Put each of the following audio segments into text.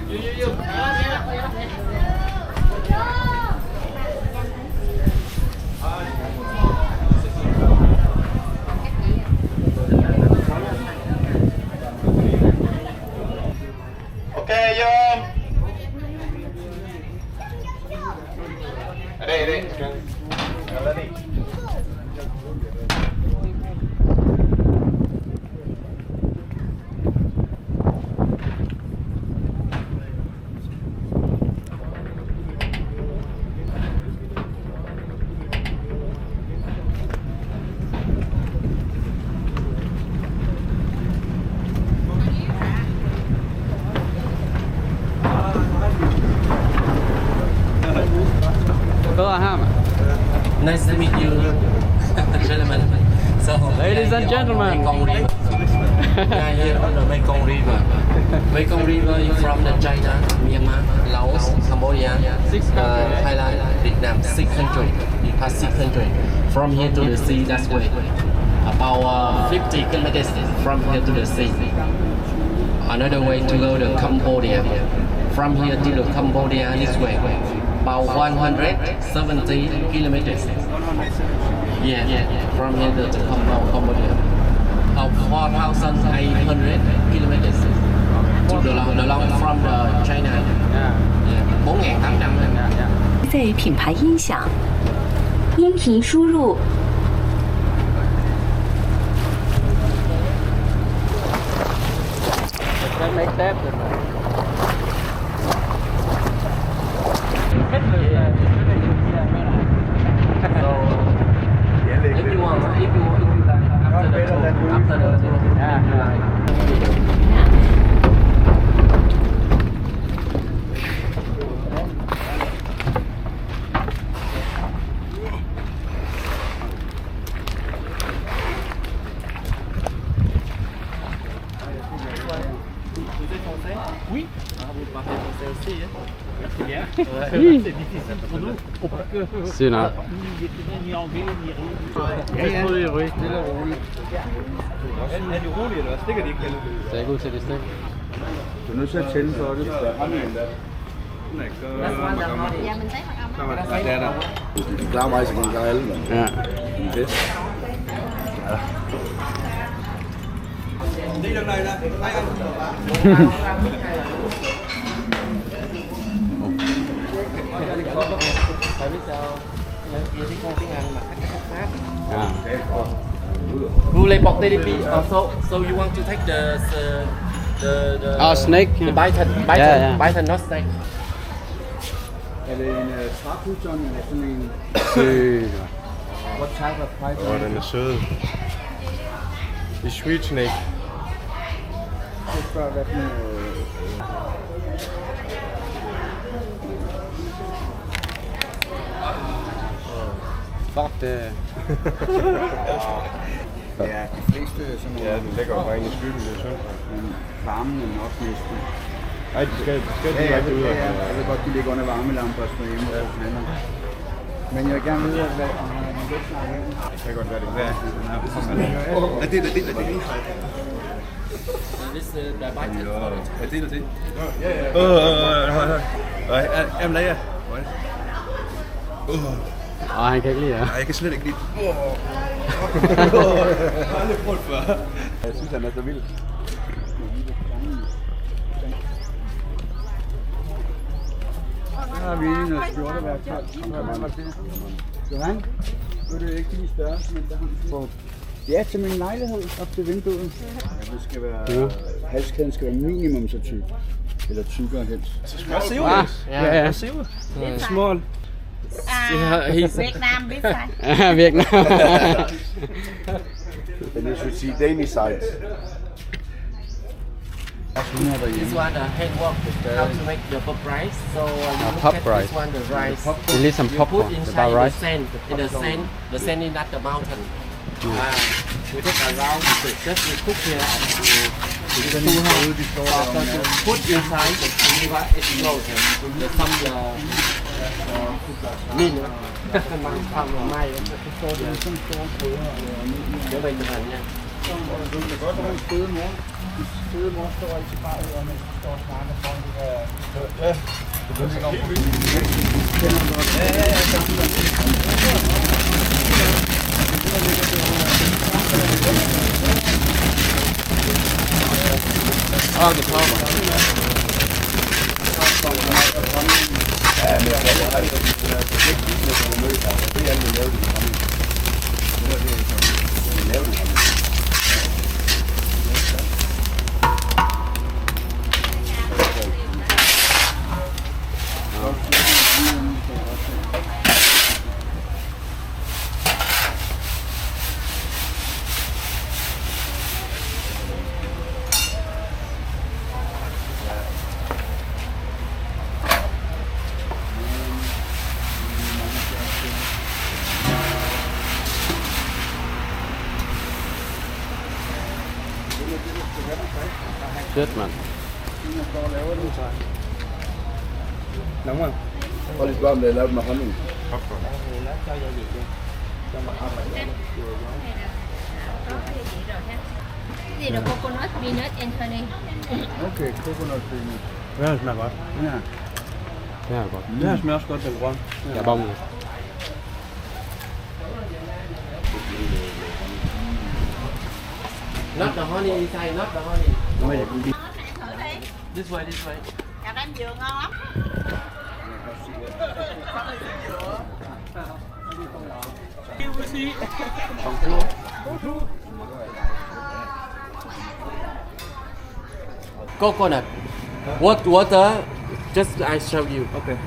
Ok vô. Ở đây đây. Lên đi. Nice to meet you, gentlemen. So, Ladies and gentlemen. Mekong River. Yeah, here on the Mekong River. Mekong River is from the China, Myanmar, Laos, Cambodia, Thailand, Vietnam, 6 countries. We pass 6 countries. From here to the sea, that's way. About 50 kilometers from here to the sea. Another way to go to Cambodia. From here to the Cambodia this way. About 170 kilometers. Yeah, from here to Cambodia. About 4,800 kilometers to the long from the China. Yeah, 4,800. 在品牌音响，音频输入。Make that. If you want, after the tour, Oui. vous parlez français aussi, hein? C'est bien. Oui. C'est difficile pour nous. C'est là. Ni anglais, ni rien. Oui. Stille og roligt. Er du rolig, eller stikker de ikke helt? Det er god til det stik. Du er nødt til at tænde for det. Này cơ mà cầm. Det er der. De klarer mig, så kan de klare alle. Ja. En fest. Đi đường này nè, hai anh. Tại biết sao lên kia thì con tiếng Anh mà cách Pháp. Ja. Vous voulez porter des filles also? So you want to take the Oh, snake. the python, Yeah. python, not snake. Er det en træpyton eller sådan en? Sygt. What type of python? Åh, den er sød. Det er sweet snake. Så spørger hvad den Fuck det. Ja, de fleste sådan nogle. Ja, den ligger jo bare inde i skyggen, det er synd. Men varmen er nok næsten. Nej, de skal Ja, direkte ud. jeg ved godt, de ligger under varmelamper og sådan hjemme. Men jeg vil gerne vide, hvad om han er lidt snart hjemme. Det kan godt være, det er. Ja, det er det. This the python. Ja, det er det. Em lấy à? Han kan ikke lide det. Nej, jeg kan slet ikke lide det. Jeg har aldrig prøvet før. Jeg synes, han er så vild. Så har vi en skjorteværktøj. Johan, vil du ikke lige størrelse, men der har vi ja, til min lejlighed op til vinduet. Ja, det skal være, halskæden skal være minimum så tyk. Eller tykkere helst. Hvad siger du? Ja. Hvad siger du? Small. Vietnam, biết sai. Ja, Vietnam. And you should see Danish sides. This one the handwork. How to make the pop rice? So you pop look at rice. this one the rice. You need some You popcorn. put About inside the rice. sand. In the sand is not the mountain. We take around. Just we cook here. You put inside the river explode. The some min. Mang phạm ở mai. Để về chụp hình nha. Fede mor står altid bare og står og snakker foran det der Ah, det kommer. Chết mặn. Nóng không? Có lịch bom để làm mà không mình. Cái gì là coconut, peanut and honey. Okay, coconut cream. Ja, det smager godt. Ja. Det er godt. Det her smager også godt, den grøn. Jeg er bommet. Not the honey inside, not the honey. This way, this way. Cà rem dừa ngon lắm. Coconut. Water. Just I show you. Okay.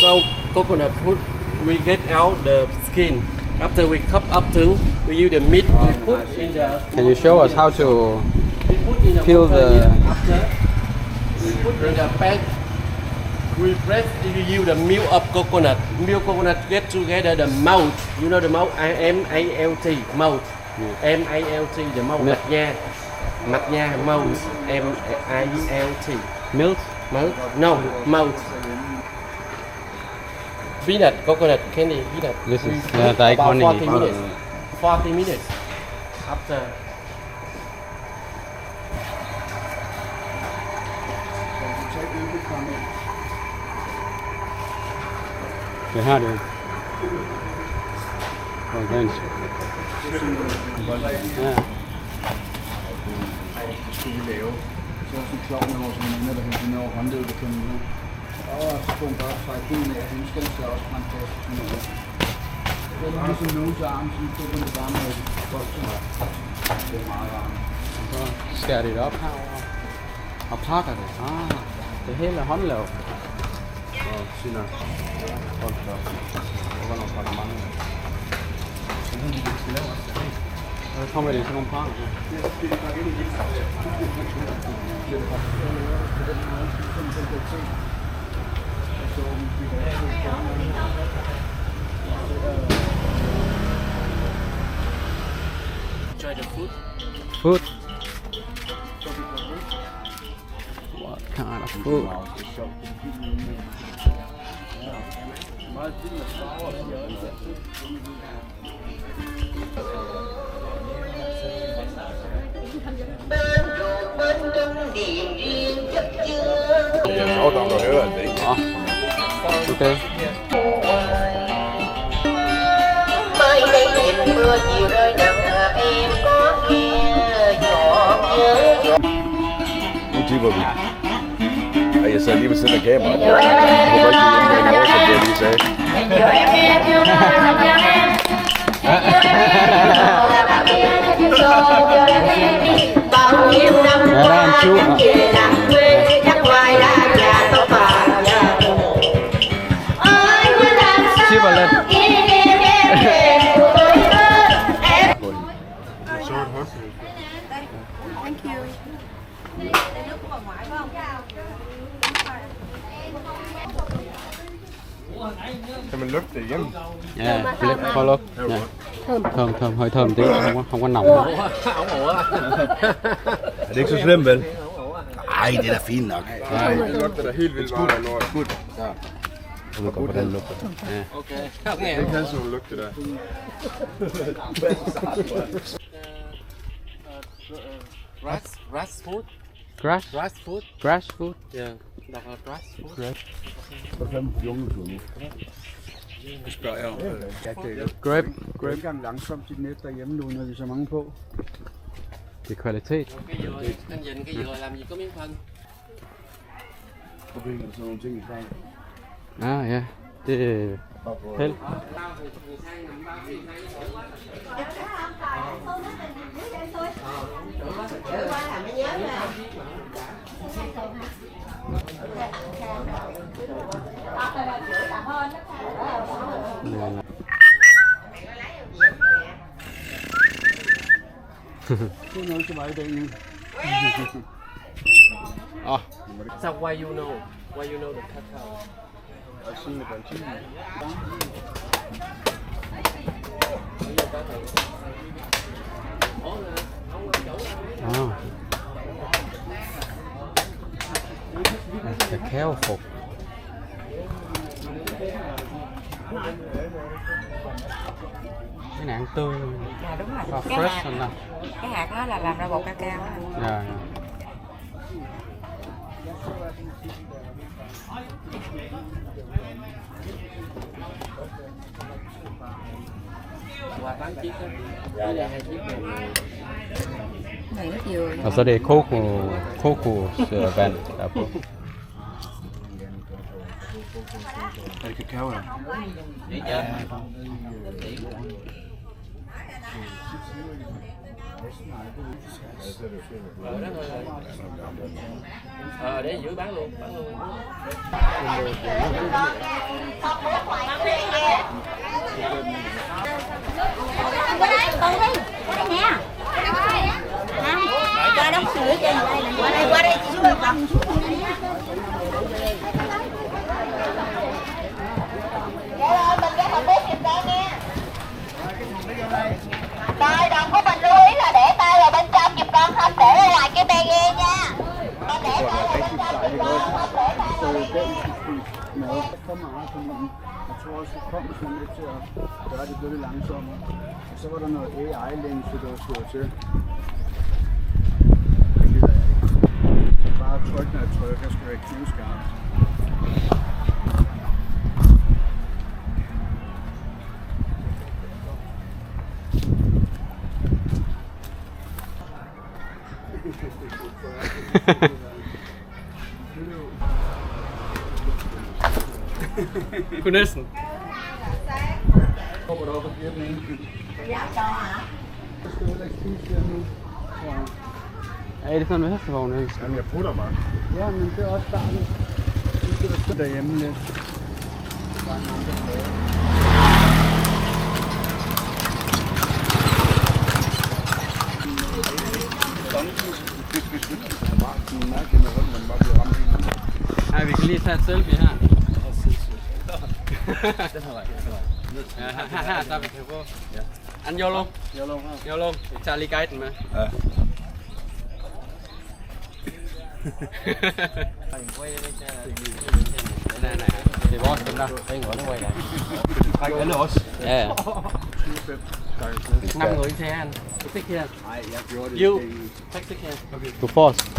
So coconut fruit, we get out the skin. After we cut up to, we use the meat. We put in the. Can you show us how to We put in the peel water the- here. After we put in the pan. We press. You use the milk of coconut. Milk coconut get together the malt. You know the malt. M-A-L-T. Malt. M-A-L-T. The malt. Milk. Mạch nha. Malt. M-A-L-T. milk? Malt? No, malt. Peanut, coconut candy, peanut. This is We the cook about honey. 40 minutes. 40 minutes. After. Det her det. Organisk. Ja. Det skulle vi lave. Så også en klovn med vores veninder, der hældte ned over håndledet, der kendte nu. Og så skulle hun bare trække benene af hende, skal så også fantastisk noget. Det er ligesom nogens arm, så det er det varme med boksen. Det er meget varmt. Så skærer de det op herover og pakker det. Ah, det hele er håndlavet. Og Sina. Hold da. Og hvornår pakker mange. Og så kommer det i sådan nogle pakker. Try the food. Food. What kind of food? Jeg er sjovt, at høre det, ikke? Okay. Mới đây nhìn mưa chiều rơi nặng em có nghe giọt nhớ. Nu tipper vi. Og jeg sad lige ved siden af kameraet. Jeg håber ikke, det er en som jeg lige sagde. Bao nhiêu năm qua anh về làm quê chắc hoài là nhà tao bà nhà tù. Ôi muốn làm sao kỷ niệm em về tuổi thơ em. Kan man lugte det igennem? Ja, lidt for lugt. Ja. Thơm, hơi thơm tí, không có nồng. Er det ikke så slemt, vel? Nej, det er da fint nok. Nej, det lugter da helt vildt meget af lort. Skud. Ja. Jeg ved godt, hvordan det lugter. Ja. Okay. Det kan sådan nogle lugte der. Grass food. Grass? Grass food. Grass food? Yeah. Đọc là gracefully. Có thêm jungelflue. Det spørger jeg om. Ja, det er Grape. ikke engang langsomt til net derhjemme nu, når vi er så mange på. Det er kvalitet. Cái dừa, anh nhìn cái dừa làm gì có miếng phân. Så bliver der sådan nogle ting i frem. Ah, ja. Det er held. Det er noget til mig i dag nu. So why you know the cacao? I've seen it on TV. Kakaofrugt. Cái này ăn tươi luôn. Dạ đúng rồi. Và Cái fresh hạt, hơn nè. cái hạt đó là làm ra bột cacao á. Dạ. Qua bán chiếc đó. Đây là 2 chiếc này. Này nó dừa. Altså det er kokosvand der er på. Er det kakao her? Vậy chưa? Để giữ bán luôn. Qua đây, từ đi. Qua đây nè. Qua đóng sữa trên đây. Qua đây chị xuống cầm xuống. Rồi, đồng của mình lưu ý là để tay vào bên trong giùm con, không để ở ngoài cái bê ghe nha. Con để tay vào bên trong giùm con, không để tay vào Så bê ghe. den mad, der kommer fra munden. Jeg tror også, det kom sådan lidt til at gøre det lidt langsommere. Og så var der noget AI-lænse, der skulle til. Det gider jeg ikke. Bare tryk, når jeg trykker, skal være knivskarpt. Kunne næsten. Kommer du op og giver den ene? Jeg skal heller ikke spise det nu, tror jeg. Ja, det er sådan med hestevogn, ikke? Jamen, jeg putter bare. Ja, men det er også starten. Nu skal der stå derhjemme lidt. Nej, vi kan lige tage et selfie her. Ja, her, der vi kan gå. Anh vô luôn. Vô luôn. Vi tager lige guiden med. Ja. Nej. Det er vores dem der. Det er vores quay này. Alle os. Ja, ja. 5 người xe anh. Take care. Nej, jeg gjorde det. You. Take care. Du forrest.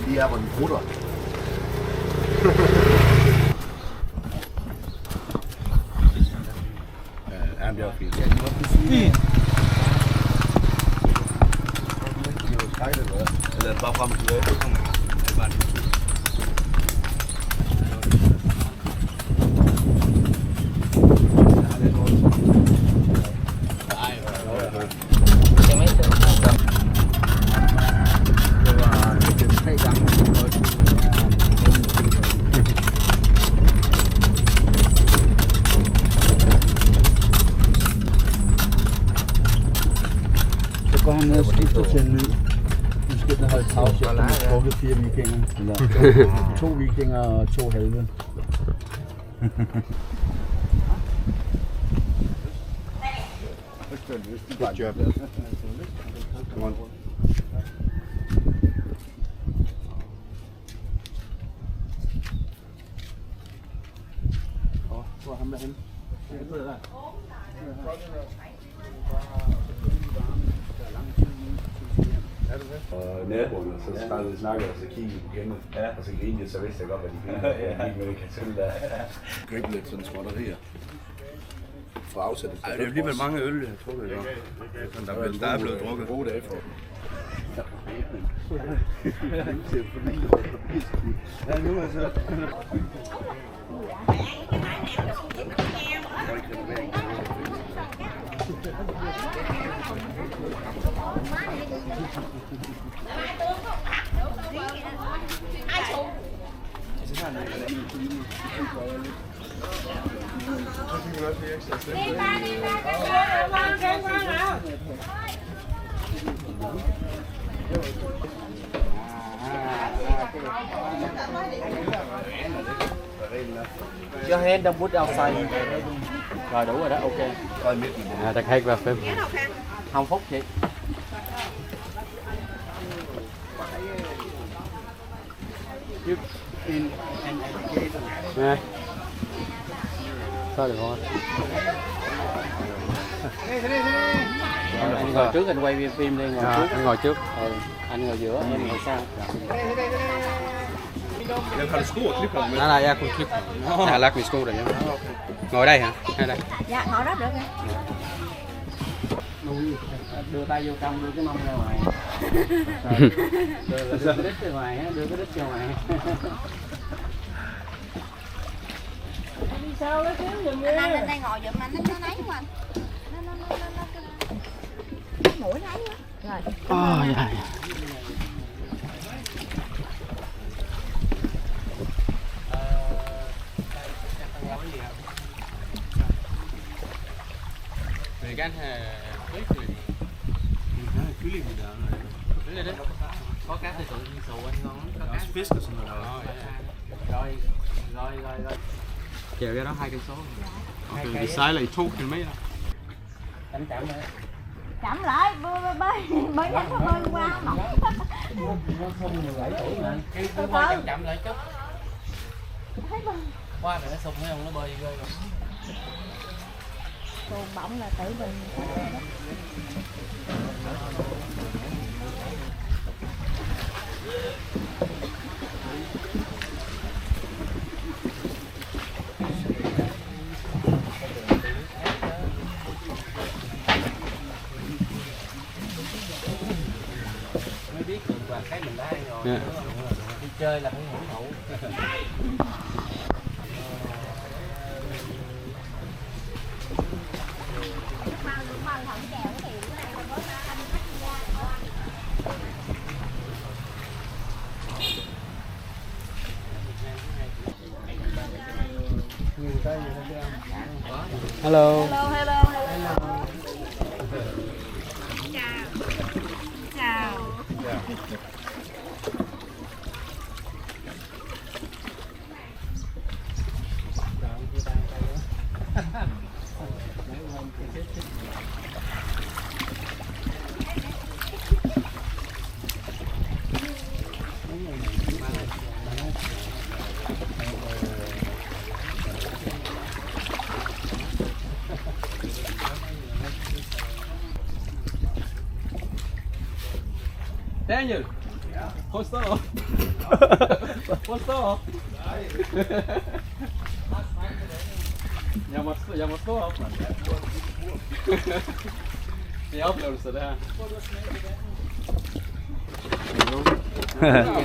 Lige her, hvor den prutter. Ja, det er fint. Ja, det var fint. Eller er det bare frem og tilbage? Så går han ned og skifter til en ny. Nu skal den holde pause, efter man har drukket 4 vikinger. 2 vikinger og 2 halve. Good job. Come on. Hvor er ham derhen? Jeg ved det der. Og naboerne, så startede vi snakke, og så kiggede vi på hende, og så grinede jeg, så vidste jeg godt, hvad de grinede. Jeg gik med det kartel der. Gribbe lidt sådan småtterier. For afsættet. Ej, det er alligevel mange øl, jeg tror det er. Der er blevet drukket. Gode dage for. Ja, nu er jeg så. Your hand don't put outside. Rồi đủ rồi đó, ok. Der kan ikke være 5. Không phúc chị. Nè. Sao được không? Anh ngồi trước anh quay phim đi, ngồi trước. Anh ngồi trước. Ừ, anh ngồi giữa, em ngồi sau. Nej, jeg kunne klippe. Jeg har lagt mine sko derhjemme. Ngồi đây hả? Hay đây? Dạ, ngồi đó được rồi. Đưa tay vô trong, đưa cái mông ra ngoài. Đưa cái đít ra ngoài, đưa cái đít ra ngoài. Anh lên đây ngồi giùm anh, nó nấy mà anh. Nó mũi nấy quá. Rồi. Vegan kylling der. Có cá thì tự nhiên xù anh ngon lắm. Có cá Fisk og sådan noget. Rồi. Chèo ra đó 2 cây số. Từ sejler i 2 km. Chậm nữa. Chậm lại, bơi nhanh thôi, bơi qua mỏng. Nó không 17 tuổi mà. Kêu bơi chậm lại chút. Qua rồi nó sung thấy không, nó bơi ghê rồi. Còn bọng là tự mình. Mới biết được là cái mình đã ăn rồi. Đi chơi là phải hưởng thụ. Hello. Chào. Daniel. Forstår. Forstår. Jeg må stå op. Det er oplevelse det her.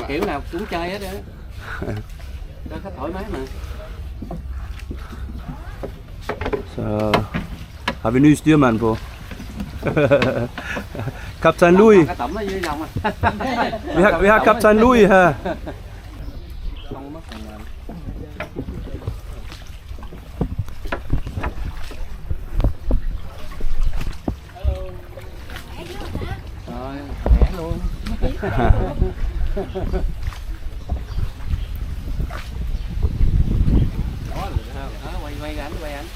Kiểu nào cũng chơi hết á. Cho khách thoải mái mà. Så har vi ny styrmand på. Kaptajn Louis. Cái tẩm ở dưới lòng à. Vi har kaptajn Louis her. Không mất phần nào. Rồi, khỏe luôn. Quay ra anh.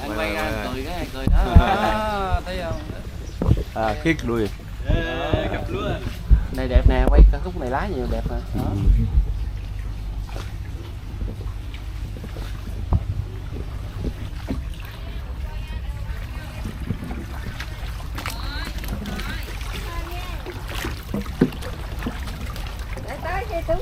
Anh quay ra anh cười đó. Thấy không? À, kick Louis. Đây đẹp nè, quay cái khúc này lá nhiều đẹp nè. Đó. Các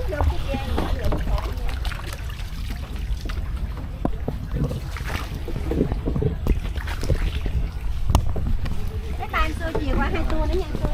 bạn xưa chiều qua 2 tour nữa nha cô.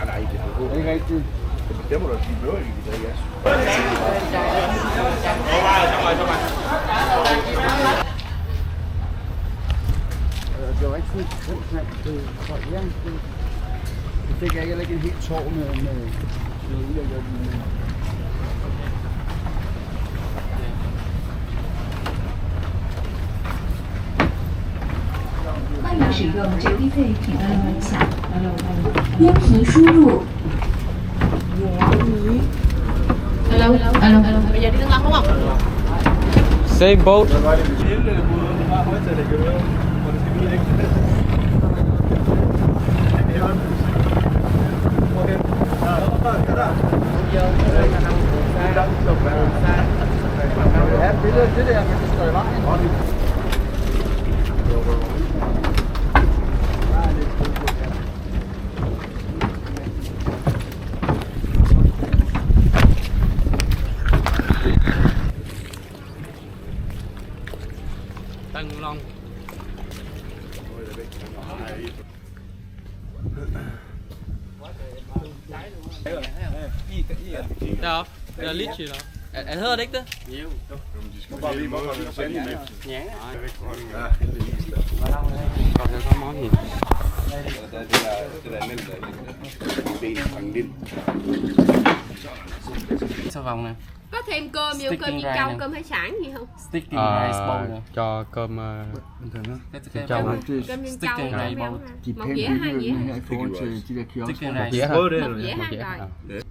Nej, det er Ikke rigtigt. det må du sige noget i det, ja. Det var ikke sådan et ja, det fik jeg heller ikke en helt tår med udlægger. 欢迎使用绝地配品的门响，音频输入。Alo. Bây giờ đi Tân Long đúng không? Same boat. Ja, billedet det der, man kan stå i vejen. Tân Long. Đâu? Det er lidt shit, hedder det ikke det? Jo. Bare lige måde, at sende det. Ja. Ja, heldigvis. Godt, det er så mange. Det der mellem der. Ben fanget ind. Sao vòng nè. Có thêm cơm, nhiều cơm chiên trâu, cơm hải sản gì không? Sticking rice bowl nè. Cho cơm Cơm Cơm chiên trâu, Sticking cơm rice heo bowl. ha. De Một pænt dĩa hai dĩa. bygget her i forhold til de der kiosker. Sticking một rice. dĩa hả? Một dĩa ha, rồi.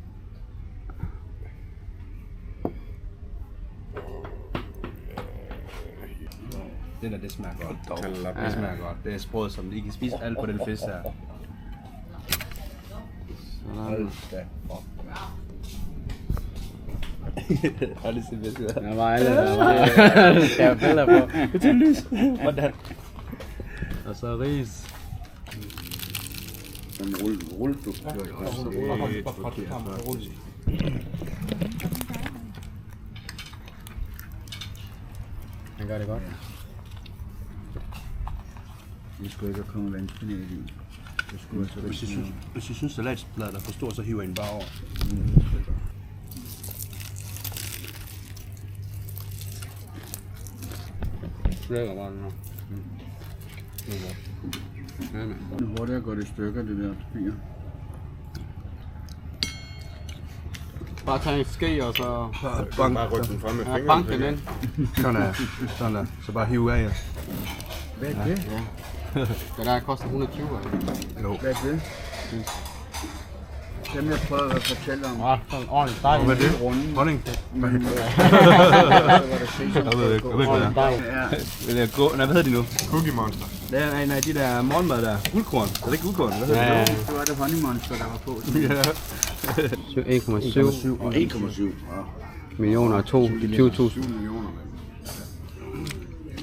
Det der, det smager godt. Det smager godt. Det er sprød, som I kan spise alt på den fisk her. Hold da op. Hold det til fisk her. Der var alle, der var billeder på. Det er lys. Hvordan? Og så ris. Den rulle du. Han gør det godt. Vi skulle ikke have kommet vandspinat i. Det skulle altså Hvis I synes salatbladet er for stor, så hiver I den bare over. Det er godt nu. Nu hurtigt går det i stykker, det der spiger. Bare tage en ske og så Bare rykke den frem med fingrene. bank den ind. Sådan der. Sådan der. Så bare hive af jer. Hvad er det? Ja. Det der koster 120. Jo. Hvad er det? Dem jeg prøvede at fortælle om. Ja, sådan ordentligt dej. Hvad er det? Honning? Jeg ved ikke, hvad det er. Vil jeg gå? Nej, hvad hedder de nu? Cookie Monster. Nej, de der morgenmad der. Guldkorn. Er det ikke guldkorn? Hvad hedder det? det var det Honey Monster, der var på. 1,7 1,7 og 1,7. millioner og 20.000. millioner.